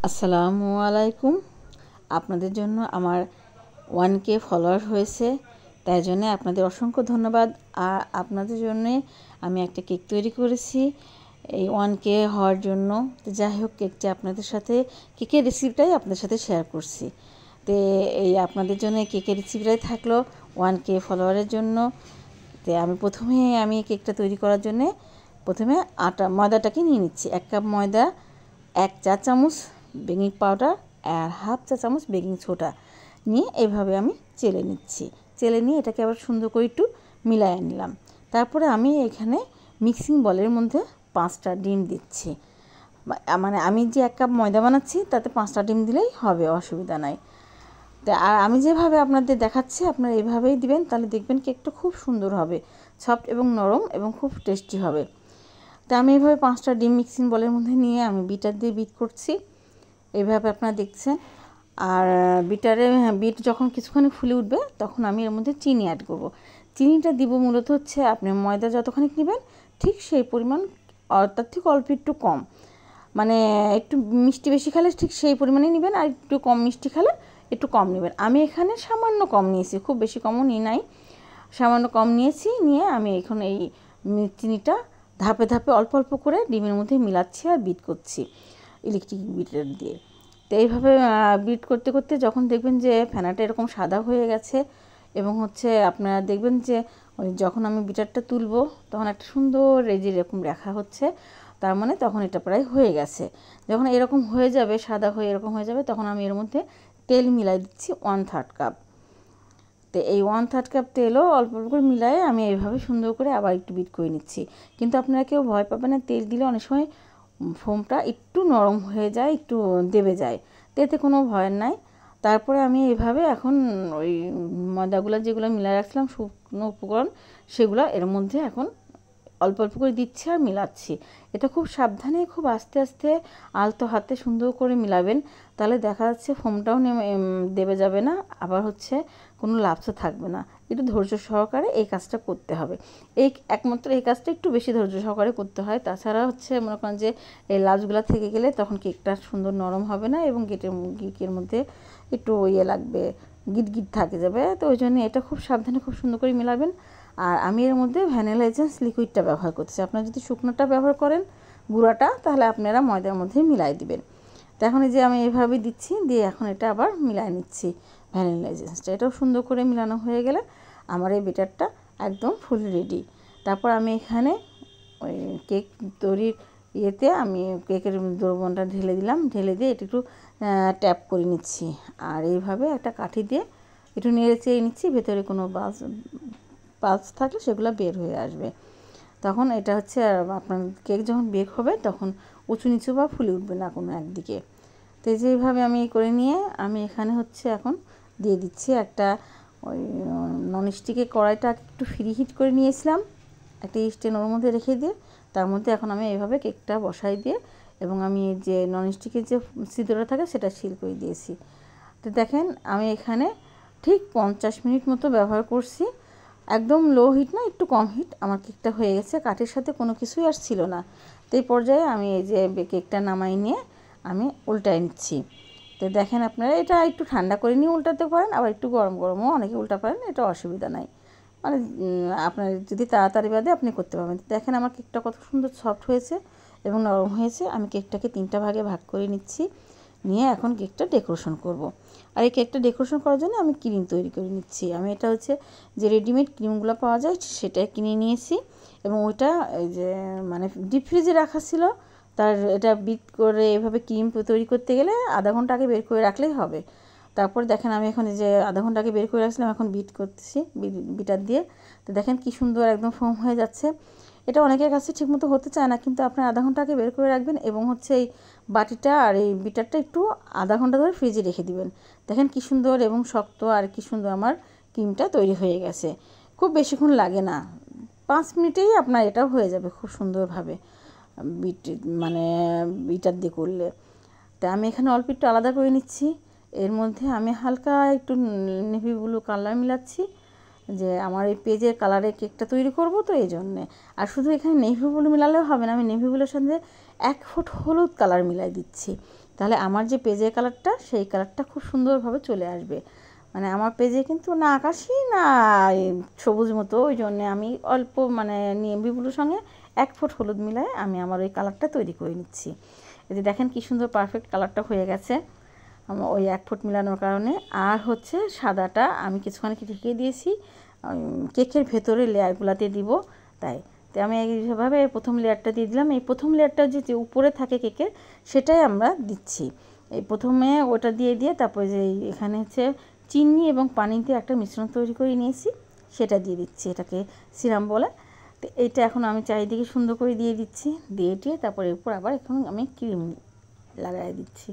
আসসালামু আলাইকুম। আপনাদের জন্য আমার 1K ফলোয়ার হয়েছে, তাই জন্য আপনাদের অসংখ্য ধন্যবাদ। আর আপনাদের জন্যে আমি একটা কেক তৈরি করেছি এই 1K হওয়ার জন্য। তো যাই হোক, কেকটি আপনাদের সাথে কেকের রেসিপিটাই আপনাদের সাথে শেয়ার করছি। তো এই আপনাদের জন্য কেকের রেসিপিটাই থাকলো 1K ফলোয়ারের জন্য। তো আমি কেকটা তৈরি করার জন্যে প্রথমে ময়দাটাকে নিয়ে নিচ্ছি। 1 কাপ ময়দা, 1 চা চামচ বেকিং পাউডার আর হাফ চা চামচ বেকিং সোডা নিয়ে এইভাবে আমি চেলে নিচ্ছি। চেলে নিয়ে এটাকে আবার সুন্দর করে একটু মিলাইয়ে নিলাম। তারপরে আমি এখানে মিক্সিং বলের মধ্যে 5টা ডিম দিচ্ছি। মানে আমি যে 1 কাপ ময়দা বানাচ্ছি তাতে 5টা ডিম দিলেই হবে, অসুবিধা নাই। আর আমি যেভাবে আপনাদের দেখাচ্ছি আপনারা এইভাবেই দিবেন, তাহলে দেখবেন কেকটা খুব সুন্দর হবে, সফট এবং নরম এবং খুব টেস্টি হবে। তো আমি এইভাবে 5টা ডিম মিক্সিং বলের মধ্যে নিয়ে আমি বিটার দিয়ে বিট করছি, এইভাবে আপনারা দেখছেন। আর বিট যখন কিছুখানি ফুলে উঠবে তখন আমি এর মধ্যে চিনি অ্যাড করব। চিনিটা দিব মূলত হচ্ছে আপনি ময়দা যতখানি নেবেন ঠিক সেই পরিমাণ, তার থেকে অল্প একটু কম, মানে একটু মিষ্টি বেশি খেলে ঠিক সেই পরিমাণে নেবেন, আর একটু কম মিষ্টি খেলে একটু কম নেবেন। আমি এখানে সামান্য কম নিয়েছি, খুব বেশি কমও নিই নাই, সামান্য কম নিয়েছি। নিয়ে আমি এখন এই চিনিটা ধাপে ধাপে অল্প অল্প করে ডিমের মধ্যে মিলাচ্ছি আর বিট করছি ইলেকট্রিক বিটার দিয়ে। তো এইভাবে বিট করতে করতে যখন দেখবেন যে ফেনাটা এরকম সাদা হয়ে গেছে এবং হচ্ছে আপনারা দেখবেন যে যখন আমি বিটারটা তুলবো তখন একটা সুন্দর এরকম রেখা হচ্ছে, তার মানে তখন এটা প্রায় হয়ে গেছে। যখন এরকম হয়ে যাবে, সাদা হয়ে এরকম হয়ে যাবে, তখন আমি এর মধ্যে তেল মিলাই দিচ্ছি 1/3 কাপ। তো এই 1/3 কাপ তেলও অল্প অল্প করে মিলাই আমি এইভাবে সুন্দর করে আবার একটু বিট করে নিচ্ছি। কিন্তু আপনারা কেউ ভয় পাবেন না, তেল দিলে অনেক সময় ফোমটা একটু নরম হয়ে যায়, একটু দেবে যায়, এতে কোনো ভয় নাই। তারপরে আমি এইভাবে এখন ওই ময়দাগুলো যেগুলো মিলাই রাখছিলাম শুকনো উপকরণ, সেগুলো এর মধ্যে এখন অল্প অল্প করে দিচ্ছি আর মিলাচ্ছি। এটা খুব সাবধানে, খুব আস্তে আস্তে আলতো হাতে সুন্দর করে মিলাবেন, তাহলে দেখা যাচ্ছে ফোমটাও দেবে যাবে না, আবার হচ্ছে কোনো লাপসা থাকবে না। একটু ধৈর্য সহকারে এই কাজটা করতে হবে। একমাত্র এই কাজটা একটু বেশি ধৈর্য সহকারে করতে হয়, তাছাড়া হচ্ছে মনে করেন যে এই লাচগুলো থেকে গেলে তখন কেকটা সুন্দর নরম হবে না এবং কেকের মধ্যে একটু লাগবে, গিট থাকে যাবে। তো ওই জন্য এটা খুব সাবধানে খুব সুন্দর করে মিলাবেন। আর আমি এর মধ্যে ভ্যানিলা এসেন্স লিকুইডটা ব্যবহার করতেছি। আপনারা যদি শুকনোটা ব্যবহার করেন, গুঁড়াটা, তাহলে আপনারা ময়দার মধ্যে মিলাই দিবেন। তো এখন এই যে আমি এইভাবেই দিচ্ছি, দিয়ে এখন এটা আবার মিলাই নিচ্ছি ভ্যানিলা এসেন্সটা। এটাও সুন্দর করে মিলানো হয়ে গেলে আমার এই বেটারটা একদম ফুল রেডি। তারপর আমি এখানে ওই কেক তৈরির আমি কেকের দ্রবণটা ঢেলে দিলাম, ঢেলে দিয়ে এটা একটু ট্যাপ করে নিচ্ছি। আর এইভাবে একটা কাঠি দিয়ে একটু নেড়ে চেড়ে নিচ্ছি, ভেতরে কোনো পালস থাকলে সেগুলো বের হয়ে আসবে। তখন এটা হচ্ছে আপনার কেক যখন বেক হবে তখন উঁচু নিচু বা ফুলে উঠবে না কোনো একদিকে। তো যেইভাবে আমি করে নিয়ে আমি এখানে হচ্ছে এখন দিয়ে দিচ্ছি একটা ওই ননস্টিকের কড়াইটা একটু ফ্রি হিট করে নিয়েছিলাম, একটা স্ট্যান্ড ওর মধ্যে রেখে দিয়ে তার মধ্যে এখন আমি এইভাবে কেকটা বসাই দিয়ে এবং আমি যে ননস্টিকের যে ছিদ্রটা থাকে সেটা সিল করে দিয়েছি। তো দেখেন আমি এখানে ঠিক 50 মিনিট মতো ব্যবহার করছি, একদম লো হিট না, একটু কম হিট, আমার কেকটা হয়ে গেছে। কাঠের সাথে কোনো কিছুই আর ছিল না। তো এই পর্যায়ে আমি এই যে কেকটা নামাই নিয়ে আমি উল্টায় নিচ্ছি। তো দেখেন আপনারা এটা একটু ঠান্ডা করে নিয়ে উল্টাতে পারেন, আবার একটু গরম গরমও অনেকে উল্টা পারেন, এটা অসুবিধা নাই। মানে আপনার যদি তাড়াতাড়ি বাদে আপনি করতে পারবেন। দেখেন আমার কেকটা কত সুন্দর সফট হয়েছে এবং নরম হয়েছে। আমি কেকটাকে 3টা ভাগে ভাগ করে নিচ্ছি, নিয়ে এখন কেকটা ডেকোরেশন করব। আর এই কেকটা ডেকোরেশন করার জন্য আমি ক্রিম তৈরি করে নিচ্ছি। আমি এটা হচ্ছে যে রেডিমেড ক্রিমগুলো পাওয়া যায় সেটা কিনে নিয়েছি এবং ওইটা এই যে মানে ডিপ ফ্রিজে রাখা ছিল, তার এটা বিট করে এভাবে ক্রিম তৈরি করতে গেলে আধা ঘন্টা আগে বের করে রাখলেই হবে। তারপর দেখেন আমি এখন যে আধা ঘন্টা আগে বের করে রাখছিলাম, এখন বিট করতেছি বিটার দিয়ে। তো দেখেন কি সুন্দর একদম ফোম হয়ে যাচ্ছে। এটা অনেকের কাছে ঠিকমতো হতে চায় না, কিন্তু আপনার আধা ঘন্টা আগে বের করে রাখবেন এবং হচ্ছে এই বাটিটা আর এই বিটারটা একটু আধা ঘন্টা ধরে ফ্রিজে রেখে দিবেন। দেখেন কি সুন্দর এবং শক্ত আর কি সুন্দর আমার ক্রিমটা তৈরি হয়ে গেছে। খুব বেশিক্ষণ লাগে না, 5 মিনিটেই আপনার এটাও হয়ে যাবে খুব সুন্দরভাবে মানে বিটার দিয়ে করলে। তাই আমি এখানে অল্প একটু আলাদা করে নিচ্ছি। এর মধ্যে আমি হালকা একটু নেভি ব্লু কালার মিলাচ্ছি, যে আমার এই পেজের কালারে কেকটা তৈরি করব, তো এই জন্যে। আর শুধু এখানে নেভি ব্লু মিলালেও হবে না, আমি নেভি ব্লুর সাথে 1 ফুট হলুদ কালার মিলাই দিচ্ছি। তাহলে আমার যে পেজের কালারটা সেই কালারটা খুব সুন্দরভাবে চলে আসবে। মানে আমার পেজে কিন্তু না আকাশি না সবুজ মতো, ওই জন্যে আমি অল্প মানে নেভি ব্লুর সঙ্গে 1 ফুট হলুদ মিলায় আমি আমার ওই কালারটা তৈরি করে নিচ্ছি। এই যে দেখেন কি সুন্দর পারফেক্ট কালারটা হয়ে গেছে আমার ওই 1 ফুট মিলানোর কারণে। আর হচ্ছে সাদাটা আমি কিছুক্ষণ ঢেকে দিয়েছি কেকের ভেতরে লেয়ারগুলোতে দিব, তাই তো আমি এইভাবে প্রথম লেয়ারটা দিয়ে দিলাম। এই প্রথম লেয়ারটা যে উপরে থাকে কেকের সেটাই আমরা দিচ্ছি। এই প্রথমে ওটা দিয়ে তারপরে যে এখানে হচ্ছে চিনি এবং পানি দিয়ে একটা মিশ্রণ তৈরি করে নিয়েছি সেটা দিয়ে দিচ্ছি, এটাকে সিরাম বলে। তো এইটা এখন আমি চারিদিকে সুন্দর করে দিয়ে দিচ্ছি, দিয়ে তারপরে এরপর আবার এখন আমি ক্রিম লাগাই দিচ্ছি।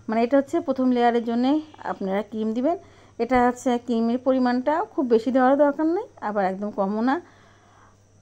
মানে এটা হচ্ছে প্রথম লেয়ারের জন্যে আপনারা ক্রিম দিবেন। এটা হচ্ছে ক্রিমের পরিমাণটা খুব বেশি দেওয়ার দরকার নেই, আবার একদম কমও না।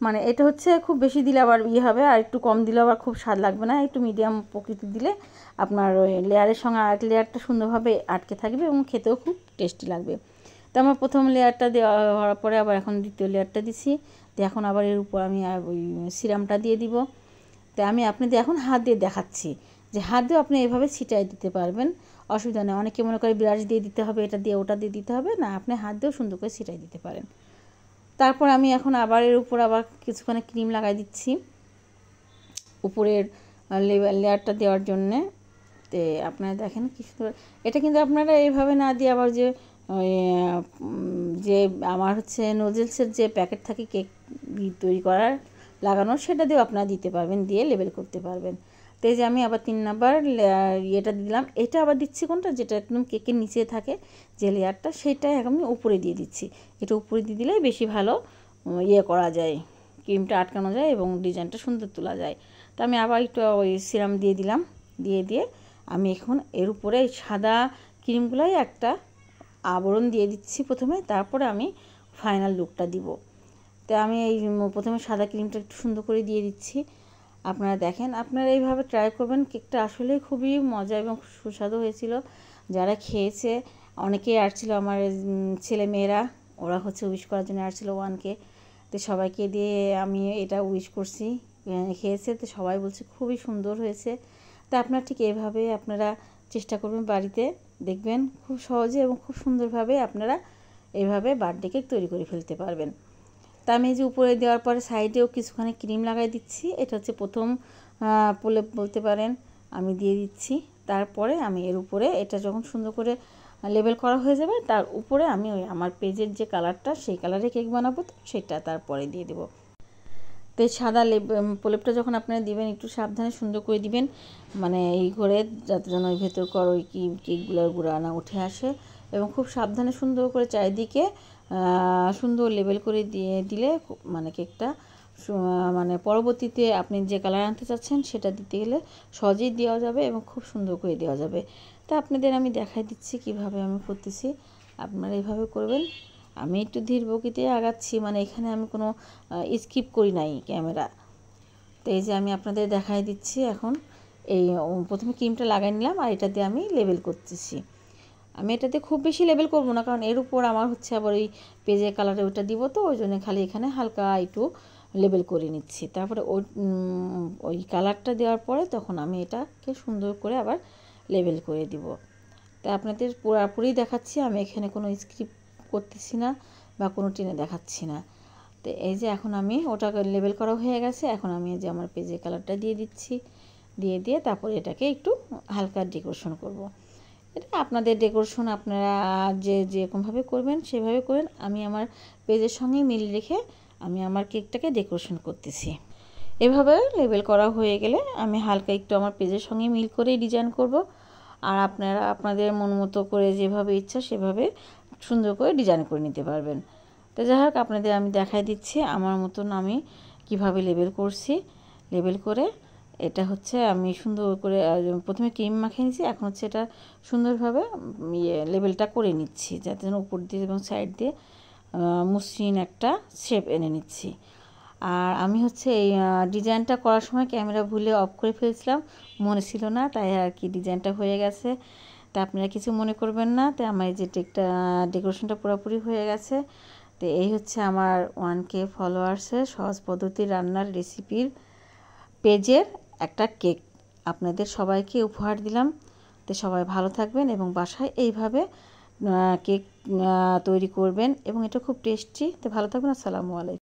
মানে এটা হচ্ছে খুব বেশি দিলে আবার হবে, আর একটু কম দিলে আবার খুব স্বাদ লাগবে না। একটু মিডিয়াম প্রকৃতির দিলে আপনার ওই লেয়ারের সঙ্গে আরেক লেয়ারটা সুন্দরভাবে আটকে থাকবে এবং খেতেও খুব টেস্টি লাগবে। তো আমার প্রথম লেয়ারটা দেওয়া হওয়ার পরে আবার এখন দ্বিতীয় লেয়ারটা দিচ্ছি। তো এখন আবার এর উপর আমি ওই সিরামটা দিয়ে দিব। তো আমি আপনাদের এখন হাত দিয়ে দেখাচ্ছি যে হাত দিয়ে আপনি এভাবে ছিটাই দিতে পারবেন, অসুবিধা নেই। অনেকে মনে করে ব্রাশ দিয়ে দিতে হবে, এটা দিয়ে ওটা দিয়ে দিতে হবে না, আপনি হাত দিয়েও সুন্দর করে ছিটাই দিতে পারেন। তারপর আমি এখন আবার এর উপর আবার কিছুক্ষণ ক্রিম লাগাই দিচ্ছি উপরের লেয়ারটা দেওয়ার জন্যে। তো আপনারা দেখেন কি সুন্দর। এটা কিন্তু আপনারা এইভাবে না দিয়ে আবার যে আমার হচ্ছে নোজেলসের যে প্যাকেট থাকে কেক তৈরি করার লাগানোর, সেটা দিয়েও আপনারা দিতে পারবেন, দিয়ে লেবেল করতে পারবেন। তো এই যে আমি আবার 3 নাম্বার ইয়েটা দিলাম। এটা আবার দিচ্ছি কোনটা, যেটা একদম কেকের নিচে থাকে যে লেয়ারটা, সেটাই আমি উপরে দিয়ে দিচ্ছি। এটা উপরে দিয়ে দিলেই বেশি ভালো ইয়ে করা যায়, ক্রিমটা আটকানো যায় এবং ডিজাইনটা সুন্দর তোলা যায়। তো আমি আবার একটু ওই সিরাম দিয়ে দিলাম, দিয়ে আমি এখন এর উপরে এই সাদা ক্রিমগুলোই একটা আবরণ দিয়ে দিচ্ছি প্রথমে, তারপরে আমি ফাইনাল লুকটা দিব। তো আমি এই প্রথমে সাদা ক্রিমটা একটু সুন্দর করে দিয়ে দিচ্ছি। আপনারা দেখেন, আপনারা এইভাবে ট্রাই করবেন। কেকটা আসলে খুবই মজা এবং সুস্বাদু হয়েছিল। যারা খেয়েছে অনেকেই আসছিল, আমার ছেলে মেয়েরা, ওরা হচ্ছে উইশ করার জন্য আসছিল 1K। তো সবাইকে দিয়ে আমি এটা উইশ করছি, খেয়েছে। তো সবাই বলছে খুবই সুন্দর হয়েছে। তো আপনারা ঠিক এভাবে আপনারা চেষ্টা করবেন বাড়িতে, দেখবেন খুব সহজে এবং খুব সুন্দরভাবে আপনারা এইভাবে বার্থডে কেক তৈরি করে ফেলতে পারবেন। তা আমি যে উপরে দেওয়ার পরে সাইডেও কিছুখানি ক্রিম লাগাই দিচ্ছি। এটা হচ্ছে প্রথম প্রলেপ বলতে পারেন, আমি দিয়ে দিচ্ছি। তারপরে আমি এর উপরে এটা যখন সুন্দর করে লেবেল করা হয়ে যাবে, তার উপরে আমি ওই আমার পেজের যে কালারটা সেই কালারে কেক বানাবো, তো সেটা তারপরে দিয়ে দেবো। তো এই সাদা প্রলেপটা যখন আপনারা দিবেন একটু সাবধানে সুন্দর করে দিবেন, মানে এই করে যাতে যেন ওই ভেতরকার ওই কেকগুলোর গুঁড়া না উঠে আসে, এবং খুব সাবধানে সুন্দর করে চারিদিকে সুন্দর লেবেল করে দিয়ে দিলে মানে কেকটা মানে পরবর্তীতে আপনি যে কালার আনতে চাচ্ছেন সেটা দিতে গেলে সহজেই দেওয়া যাবে এবং খুব সুন্দর করে দেওয়া যাবে। তা আপনাদের আমি দেখাই দিচ্ছি কিভাবে আমি করতেছি, আপনারা এইভাবে করবেন। আমি একটু ধীর গতিতে আগাচ্ছি, মানে এখানে আমি কোনো স্কিপ করি নাই ক্যামেরা। তো এই যে আমি আপনাদের দেখাই দিচ্ছি এখন। এই প্রথমে ক্রিমটা লাগাই নিলাম, আর এটা দিয়ে আমি লেবেল করতেছি। আমি এটাতে খুব বেশি লেবেল করব না, কারণ এর উপর আমার হচ্ছে আবার ওই পেজের কালারে ওইটা দিব, তো ওই জন্য খালি এখানে হালকা একটু লেবেল করে নিচ্ছি। তারপরে ওই কালারটা দেওয়ার পরে তখন আমি এটাকে সুন্দর করে আবার লেবেল করে দিব। তা আপনাদের পুরোপুরি দেখাচ্ছি, আমি এখানে কোনো স্ক্রিপ্ট করতেছি না বা কোনো টেনে দেখাচ্ছি না। তো এই যে এখন আমি ওটাকে লেবেল করা হয়ে গেছে, এখন আমি যে আমার পেজের কালারটা দিয়ে দিচ্ছি, দিয়ে তারপরে এটাকে একটু হালকা ডেকোরেশন করব। এটা আপনাদের ডেকোরেশন আপনারা যেরকমভাবে করবেন সেভাবে করেন। আমি আমার পেজের সঙ্গে মিল রেখে আমি আমার কেকটাকে ডেকোরেশন করতেছি। এভাবে লেবেল করা হয়ে গেলে আমি হালকা একটু আমার পেজের সঙ্গে মিল করেই ডিজাইন করব, আর আপনারা আপনাদের মন মতো করে যেভাবে ইচ্ছা সেভাবে সুন্দর করে ডিজাইন করে নিতে পারবেন। তো যাই হোক, আপনাদের আমি দেখাই দিচ্ছি আমার মতন আমি কিভাবে লেবেল করছি। লেবেল করে এটা হচ্ছে আমি সুন্দর করে প্রথমে ক্রিম মাখিয়ে নিচ্ছি, এখন হচ্ছে এটা সুন্দরভাবে লেবেলটা করে নিচ্ছি, যাতে যেন উপর দিয়ে এবং সাইড দিয়ে মসৃণ একটা শেপ এনে নিচ্ছি। আর আমি হচ্ছে এই ডিজাইনটা করার সময় ক্যামেরা ভুলে অফ করে ফেলছিলাম, মনে ছিল না, তাই আর কি ডিজাইনটা হয়ে গেছে। তা আপনারা কিছু মনে করবেন না। তো আমার এই যে ডেকোরেশনটা পুরোপুরি হয়ে গেছে। তো এই হচ্ছে আমার 1K ফলোয়ার্সের সহজ পদ্ধতি রান্নার রেসিপির পেজের একটা কেক আপনাদের সবাইকে উপহার দিলাম। তো সবাই ভালো থাকবেন এবং বাসায় এইভাবে কেক তৈরি করবেন এবং এটা খুব টেস্টি। তো ভালো থাকবেন। আসসালামু আলাইকুম।